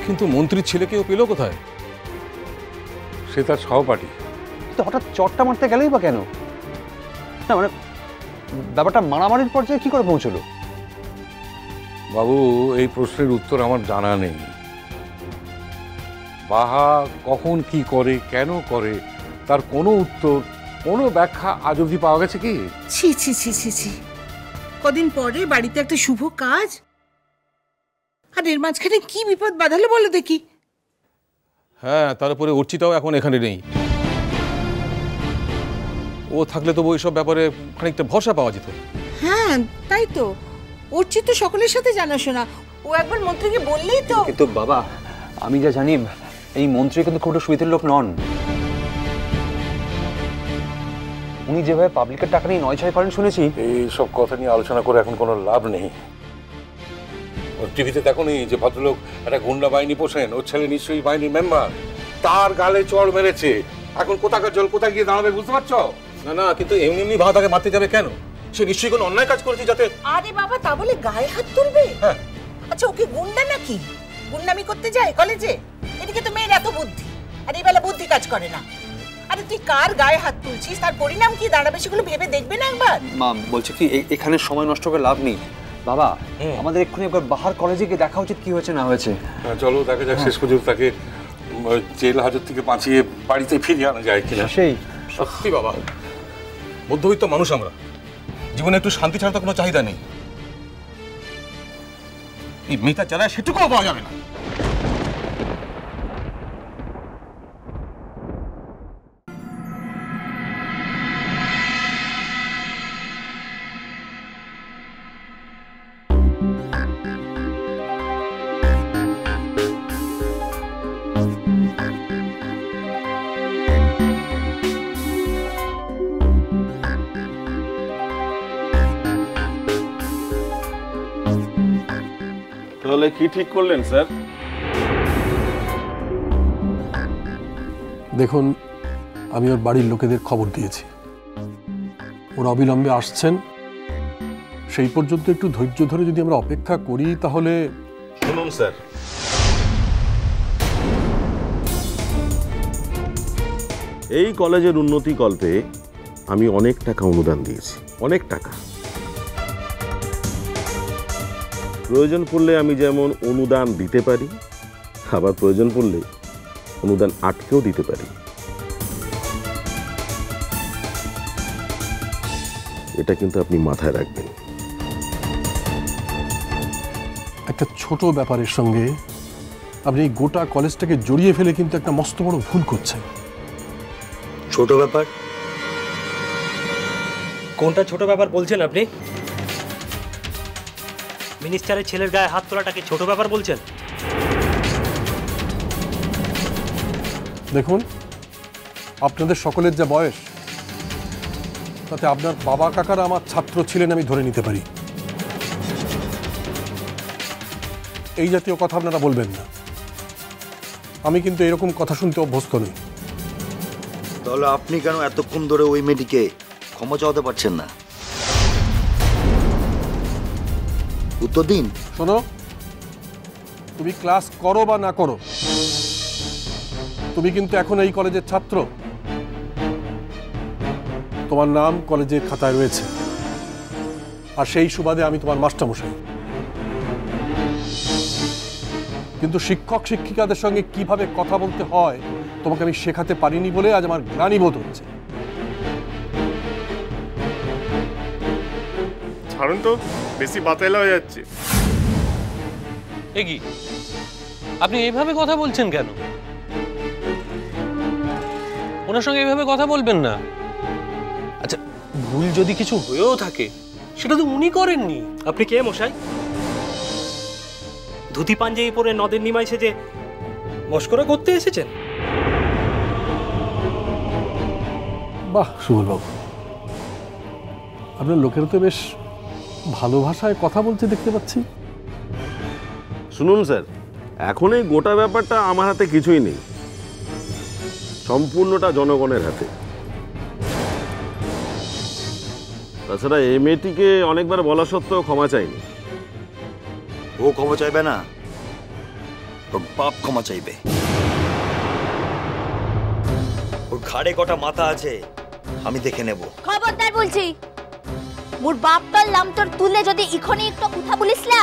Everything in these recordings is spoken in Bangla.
কিন্তু মন্ত্রীর ছেলেকেও পেল কোথায়? সে তার সহপাঠী। তো হঠাৎ চটটা মারতে গেলেই বা কেন? না মানে ব্যাপারটা মারামারির পর্যায়ে কি করে পৌঁছলো? বাবু, এই প্রশ্নের উত্তর আমার জানা নেই। বাহা কখন কি করে, কেন করে, তার কোনো উত্তর, কোনো ব্যাখ্যা আজ অবধি পাওয়া গেছে কি? ছি ছি ছি ছি ছি, কদিন পরে বাড়িতে একটা শুভ কাজ, আর এর মাঝখানে কি বিপদ বাঁধালো বলো দেখি। হ্যাঁ, তারপরে অর্চিতাও এখন এখানে নেই। ও থাকলে তো ওইসব ব্যাপারে খানিকটা ভরসা পাওয়া যেত। হ্যাঁ তাই তো, অর্চিত তো সকলের সাথে জানাশোনা, ও একবার মন্ত্রীকে বললেই তো। কিন্তু বাবা, আমি যা জানি এই মন্ত্রী কিন্তু খুব সুবিধের লোক নন। উনি যেভাবে পাবলিকের টাকা নিয়ে নয় ছয় করেন শুনেছি। এইসব কথা নিয়ে আলোচনা করে এখন কোনো লাভ নেই। টিভিতে দেখো নি যে ভদ্রলোক একটা গুন্ডা বাহিনী পোষেন, ওর ছেলে নিশ্চয়ই বাহিনীর মেম্বার, তার গালে চড় মেরেছে। এখন কোথাকার জল কোথায় গিয়ে দাঁড়াবে বুঝতে পারছো? না না, কিন্তু এমনি এমনি ভাবে তাকে মারতে যাবে কেন? সে নিশ্চয়ই কোনো অন্যায় কাজ করেছে যাতে। আরে বাবা, তা বলে গায়ে হাত তুলবে? হ্যাঁ। আচ্ছা, ওকে গুন্ডা নাকি? গুন্ডামি করতে যায় কলেজে? এদিকে তো মেয়ের এত বুদ্ধি, আর এই বেলা বুদ্ধি কাজ করে না। আরে তুই কার গায়ে হাত তুলছিস, তার পরিণাম কি দাঁড়াবে সেগুলো ভেবে দেখবে না একবার? মা বলছে কি এখানে সময় নষ্ট করে লাভ নেই। বাবা, আমাদের এক্ষুনি একবার বাহার কলেজে গিয়ে দেখা উচিত কি হয়েছে না হয়েছে। চলো দেখা যাক শেষ পর্যন্ত তাকে জেল হাজত থেকে বাঁচিয়ে বাড়িতে ফিরিয়ে আনা যায় কিনা। সেই সত্যি বাবা, মধ্যবিত্ত মানুষ আমরা, জীবনে একটু শান্তি ছাড়া তো কোনো চাহিদা নেই। এই মেয়েটার জ্বালায় সেটুকুও পাওয়া যাবে না। তাহলে কি ঠিক করলেন স্যার? দেখুন, আমি ওর বাড়ির লোকেদের খবর দিয়েছি, ওরা অবিলম্বে আসছেন। সেই পর্যন্ত একটু ধৈর্য ধরে যদি আমরা অপেক্ষা করি তাহলে। শুনুন স্যার, এই কলেজের উন্নতি কল্পে আমি অনেক টাকা অনুদান দিয়েছি, অনেক টাকা। প্রয়োজন পড়লে আমি যেমন অনুদান দিতে পারি, আবার প্রয়োজন পড়লে অনুদান আটকেও দিতে পারি। এটা কিন্তু আপনি মাথায় রাখবেন। একটা ছোট ব্যাপারের সঙ্গে আপনি এই গোটা কলেজটাকে জড়িয়ে ফেলে কিন্তু একটা মস্ত বড় ভুল করছেন। ছোট ব্যাপার? কোনটা ছোট ব্যাপার বলছেন আপনি? মিনিস্টারের ছেলের গায়ে হাত তোলাটাকে ছোট ব্যাপার বলছেন? দেখুন, আপনাদের সকলের যা বয়স, তাতে আপনার বাবা কাকারা আমার ছাত্র ছিলেন আমি ধরে নিতে পারি। এই জাতীয় কথা আপনারা বলবেন না। আমি কিন্তু এরকম কথা শুনতে অভ্যস্ত নই। তাহলে আপনি কেন এতক্ষণ ধরে ওই মেয়েটিকে ক্ষমা চাওয়াতে পারছেন না? উত্তর দিন। শোনো, তুমি ক্লাস করো বা না করো, তুমি কিন্তু এখন এই কলেজের ছাত্র। তোমার নাম কলেজের খাতায় রয়েছে, আর সেই সুবাদে আমি তোমার মাস্টারমশাই। কিন্তু শিক্ষক শিক্ষিকাদের সঙ্গে কিভাবে কথা বলতে হয় তোমাকে আমি শেখাতে পারিনি বলে আজ আমার গ্লানিবোধ হচ্ছে। ছাড়ুন তো, বেশি বাতাইলা হয়ে যাচ্ছে। কি আপনি এইভাবে কথা বলছেন কেন? ওনার সঙ্গে এইভাবে কথা বলবেন না। আচ্ছা, ভুল যদি কিছু হয়েও থাকে সেটা তো উনি করেননি। আপনি কে মশাই? ধুতি পাঞ্জাবি পরে নদের নিমাই সেজে মস্করা করতে এসেছেন? বাহ সুবলবাবু, আপনার লোকেরা তো বেশ ভালো ভাষায় কথা বলতে দেখতে পাচ্ছি। শুনুন স্যার, এখন এই গোটা ব্যাপারটা আমার হাতে কিছুই নেই, সম্পূর্ণটা জনগণের হাতে। তাছাড়া এই মেয়েটিকে অনেকবার বলা সত্ত্বেও ক্ষমা চাইনি। ও ক্ষমা চাইবে না, ওর বাপ ক্ষমা চাইবে। ওর ঘাড়ে কটা মাথা আছে আমি দেখে নেব। খবরদার বলছি, মোর বাপটার নাম তোর তুলে যদি ইখনি একটু কথা বলিস না,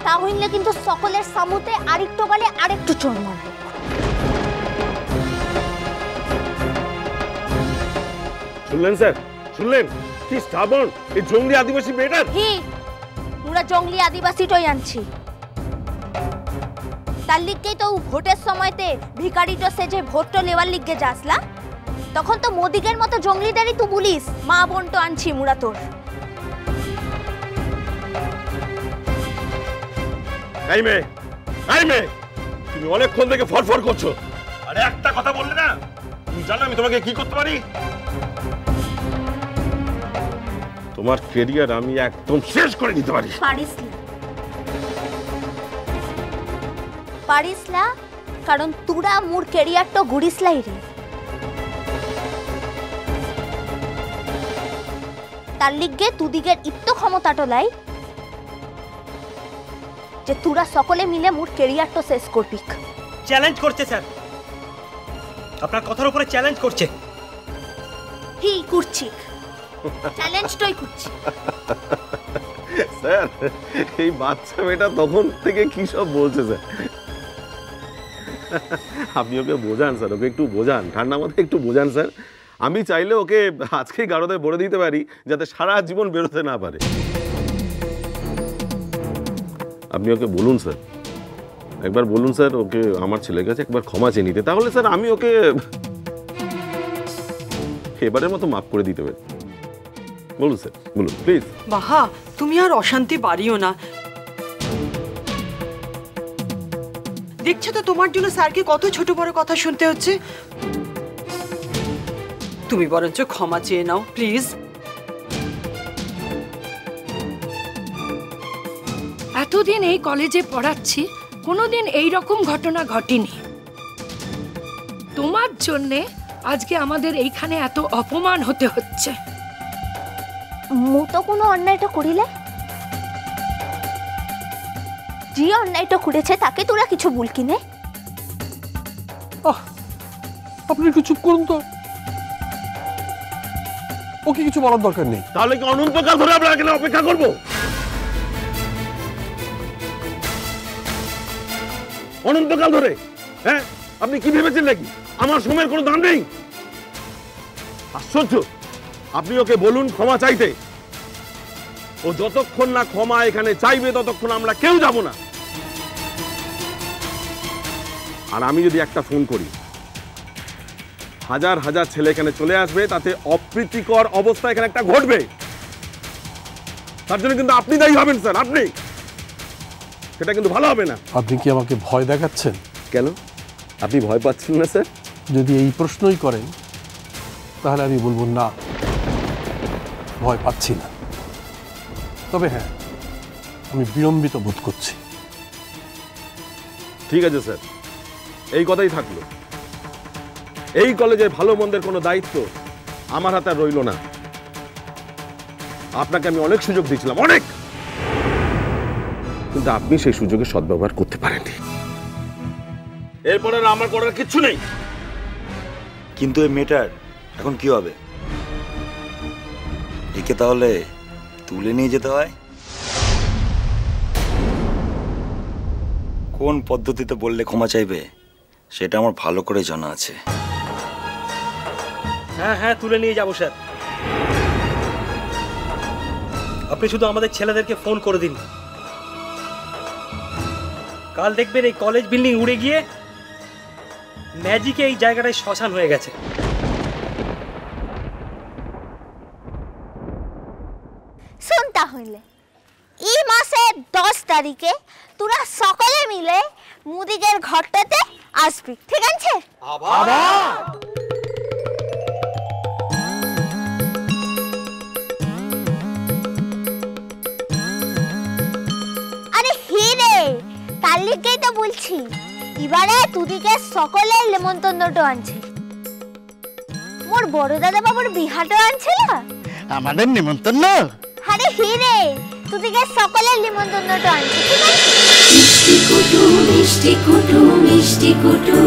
তাহলে কিন্তু সকলের সামুতে আরেকটু বলে আরেকটু চোর মারব। শুনলেন স্যার, শুনলেন? কি স্টাবন এই জঙ্গলি আদিবাসী মেয়েটার। হি পুরা জঙ্গলি আদিবাসীটাই আনছি। তার লিগেই তো ভোটের সময়তে ভিখারিটা সেজে ভোটটা লেওয়ার লিগে যাসলা, তখন তো মোদিকের মতো জঙ্গলিদেরই তো বলিস মা বোনটো আনছি মুরা তোর। এই মেয়ে, এই মেয়ে, তুমি অনেকক্ষণ থেকে ফরফর করছো। আরে একটা কথা বললে না, তুমি জানো আমি তোমাকে কি করতে পারি? তোমার ক্যারিয়ার আমি একদম শেষ করে দিতে পারি। পারিস না, কারণ তুরা মোর ক্যারিয়ারটা গুড়িসলাই রে। তার লিগে তুদিগের ইত্তো ক্ষমতাটা লাই যে তুরা সকলে মিলে মোর ক্যারিয়ারটা শেষ করবি। চ্যালেঞ্জ করছে স্যার, আপনার কথার উপরে চ্যালেঞ্জ করছে। হি করছি, চ্যালেঞ্জটাই করছি। স্যার এই বাচ্চা মেয়েটা তখন থেকে কি সব বলছে স্যার। আপনি ওকে বোঝান স্যার, ওকে একটু বোঝান, ঠান্ডা মাথায় একটু বোঝান স্যার। আমি চাইলে ওকে আজকেই গারদে ভরে দিতে পারি যাতে সারা জীবন বেরোতে না পারে। আপনি ওকে বলুন স্যার, একবার বলুন স্যার ওকে আমার ছেলের কাছে একবার ক্ষমা চেয়ে নিতে, তাহলে স্যার আমি ওকে এবারের মতো মাফ করে দিতে পারি। বলুন স্যার, বলুন প্লিজ। বাহা, তুমি আর অশান্তি বাড়িও না। দেখছো তো তোমার জন্য স্যারকে কত ছোট বড় কথা শুনতে হচ্ছে। তুমি বরঞ্চ ক্ষমা চেয়ে নাও প্লিজ। এতদিন এই কলেজে পড়াচ্ছি, কোনোদিন এই রকম ঘটনা ঘটেনি। তোমার জন্যে আজকে আমাদের এইখানে এত অপমান হতে হচ্ছে। মু তো কোনো অন্যায়টা করিলে, যে অন্যায়টা করেছে তাকে তোরা কিছু বল কিনে। আপনি একটু চুপ করুন তো, ওকে কিছু বলার দরকার নেই। তাহলে কি অনন্তকাল ধরে আমরা এখানে অপেক্ষা করব? অনন্তকাল ধরে? হ্যাঁ, আপনি কি ভেবেছেন নাকি আমার সময়ের কোনো দাম নেই? আশ্চর্য। আপনি ওকে বলুন ক্ষমা চাইতে। ও যতক্ষণ না ক্ষমা এখানে চাইবে ততক্ষণ আমরা কেউ যাব না। আর আমি যদি একটা ফোন করি, হাজার হাজার ছেলে এখানে চলে আসবে, তাতে অপ্রীতিকর অবস্থা এখানে একটা ঘটবে। তার জন্য কিন্তু আপনি দায়ী হবেন স্যার, আপনি। সেটা কিন্তু ভালো হবে না। আপনি কি আমাকে ভয় দেখাচ্ছেন? কেন, আপনি ভয় পাচ্ছেন না স্যার? যদি এই প্রশ্নই করেন তাহলে আমি বলবো না, ভয় পাচ্ছি না। তবে হ্যাঁ, আমি বিড়ম্বিত বোধ করছি। ঠিক আছে স্যার, এই কথাই থাকলো। এই কলেজের ভালো মন্দের কোনো দায়িত্ব আমার হাতে আর রইল না। আপনাকে আমি অনেক সুযোগ দিয়েছিলাম, অনেক, কিন্তু আপনি সেই সুযোগের সদ্ব্যবহার করতে পারেননি। এরপরে আমার করার কিচ্ছু নেই। কিন্তু এই মেয়েটার এখন কি হবে? একে তাহলে তুলে নিয়ে যেতে হয়। কোন পদ্ধতিতে বললে ক্ষমা চাইবে সেটা আমার ভালো করে জানা আছে। হ্যাঁ হ্যাঁ, তুলে নিয়ে যাবো স্যার। আপনি শুধু আমাদের ছেলেদেরকে ফোন করে দিন। কাল দেখবেন এই কলেজ বিল্ডিং উড়ে গিয়ে ম্যাজিকে এই জায়গাটায় শ্মশান হয়ে গেছে। শুন, তাহলে এই মাসের 10 তারিখে তোরা সকলে মিলে মুদিকের ঘরটাতে আসবি, ঠিক আছে? আরে হিরে, তার লিগেই তো বলছি, এবারে তুদিকে সকলের নেমন্তন্নটা আনছি। মোর বড় দাদা বাবুর বিহাটা আনছে না, আমাদের নিমন্ত্রণ। আরে হিরে, তুদিকে সকলের নিমন্ত্রণটা আনছি, ঠিক আছে? মিষ্টি কুটু মিষ্টি কুটু মিষ্টি কুটু